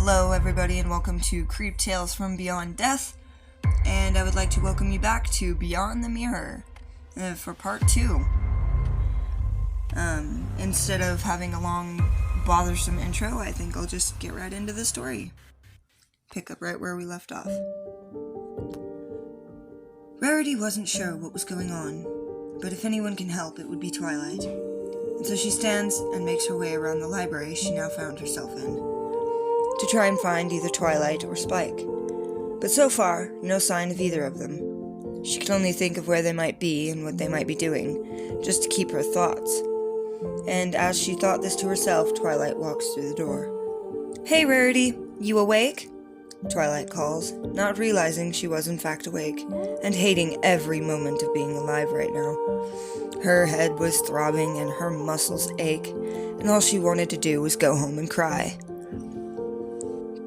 Hello everybody and welcome to Creep Tales from Beyond Death, and I would like to welcome you back to Beyond the Mirror for part 2. Instead of having a long, bothersome intro, I think I'll just get right into the story. Pick up right where we left off. Rarity wasn't sure what was going on, but if anyone can help, it would be Twilight. And so she stands and makes her way around the library she now found herself in, to try and find either Twilight or Spike. But so far, no sign of either of them. She could only think of where they might be and what they might be doing, just to keep her thoughts. And as she thought this to herself, Twilight walks through the door. "Hey, Rarity, you awake?" Twilight calls, not realizing she was in fact awake, and hating every moment of being alive right now. Her head was throbbing and her muscles ache, and all she wanted to do was go home and cry.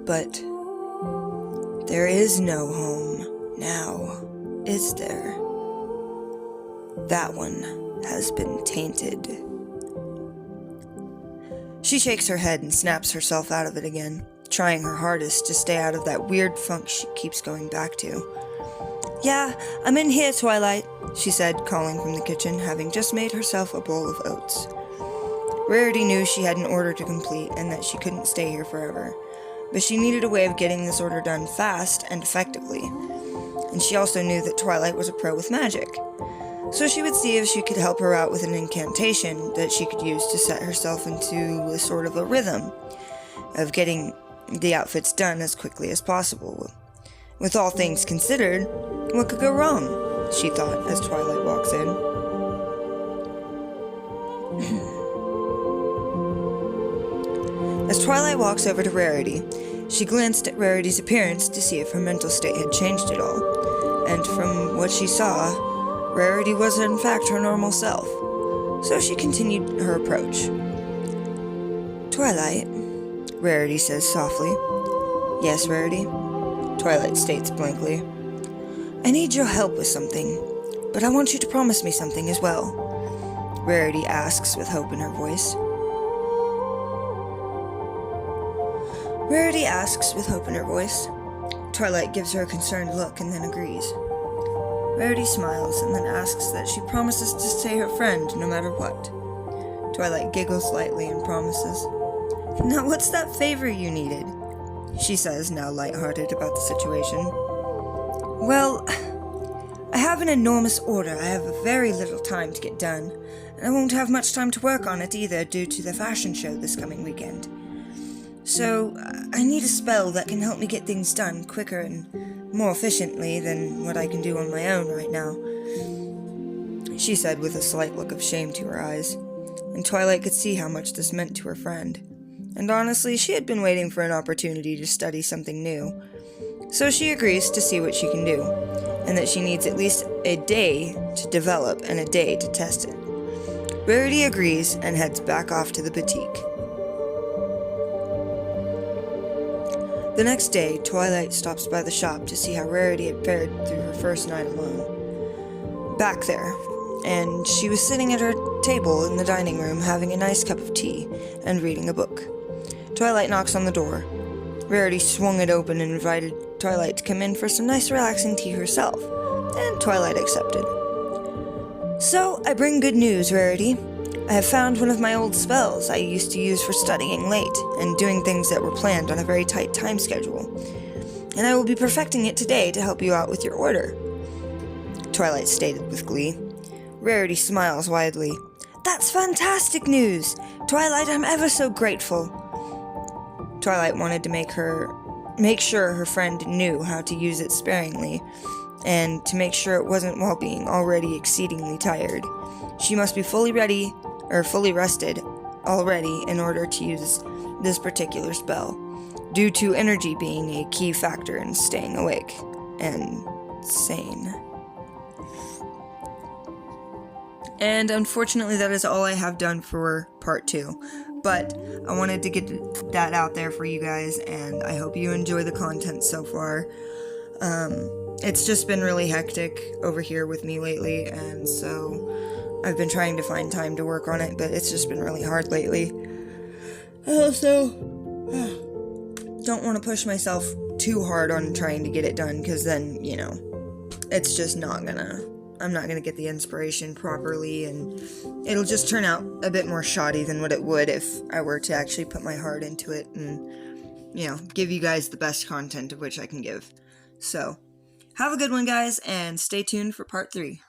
But there is no home now, is there? That one has been tainted. She shakes her head and snaps herself out of it again, trying her hardest to stay out of that weird funk she keeps going back to. "Yeah, I'm in here, Twilight," she said, calling from the kitchen, having just made herself a bowl of oats. Rarity knew she had an order to complete and that she couldn't stay here forever, but she needed a way of getting this order done fast and effectively. And she also knew that Twilight was a pro with magic, so she would see if she could help her out with an incantation that she could use to set herself into a sort of a rhythm of getting the outfits done as quickly as possible. With all things considered, what could go wrong? She thought as Twilight walks in. As Twilight walks over to Rarity, she glanced at Rarity's appearance to see if her mental state had changed at all, and from what she saw, Rarity was in fact her normal self, so she continued her approach. "Twilight," Rarity says softly. "Yes, Rarity?" Twilight states blankly. "I need your help with something, but I want you to promise me something as well," Rarity asks with hope in her voice. Twilight gives her a concerned look and then agrees. Rarity smiles and then asks that she promises to stay her friend no matter what. Twilight giggles lightly and promises. "Now what's that favor you needed?" she says, now lighthearted about the situation. "Well, I have an enormous order I have very little time to get done, and I won't have much time to work on it either due to the fashion show this coming weekend. So, I need a spell that can help me get things done quicker and more efficiently than what I can do on my own right now," she said with a slight look of shame to her eyes, and Twilight could see how much this meant to her friend. And honestly, she had been waiting for an opportunity to study something new. So she agrees to see what she can do, and that she needs at least a day to develop and a day to test it. Rarity agrees and heads back off to the boutique. The next day, Twilight stops by the shop to see how Rarity had fared through her first night alone. Back there, and she was sitting at her table in the dining room having a nice cup of tea and reading a book. Twilight knocks on the door. Rarity swung it open and invited Twilight to come in for some nice relaxing tea herself, and Twilight accepted. "So, I bring good news, Rarity. I have found one of my old spells I used to use for studying late and doing things that were planned on a very tight time schedule, and I will be perfecting it today to help you out with your order," Twilight stated with glee. Rarity smiles widely. "That's fantastic news! Twilight, I'm ever so grateful." Twilight wanted to make sure her friend knew how to use it sparingly, and to make sure it wasn't while being already exceedingly tired. She must be fully rested already in order to use this particular spell, due to energy being a key factor in staying awake and sane. And unfortunately, that is all I have done for part 2. But I wanted to get that out there for you guys, and I hope you enjoy the content so far. It's just been really hectic over here with me lately, and so I've been trying to find time to work on it, but it's just been really hard lately. Also, don't want to push myself too hard on trying to get it done, because then, it's just I'm not gonna get the inspiration properly, and it'll just turn out a bit more shoddy than what it would if I were to actually put my heart into it and, give you guys the best content of which I can give. So, have a good one, guys, and stay tuned for part 3.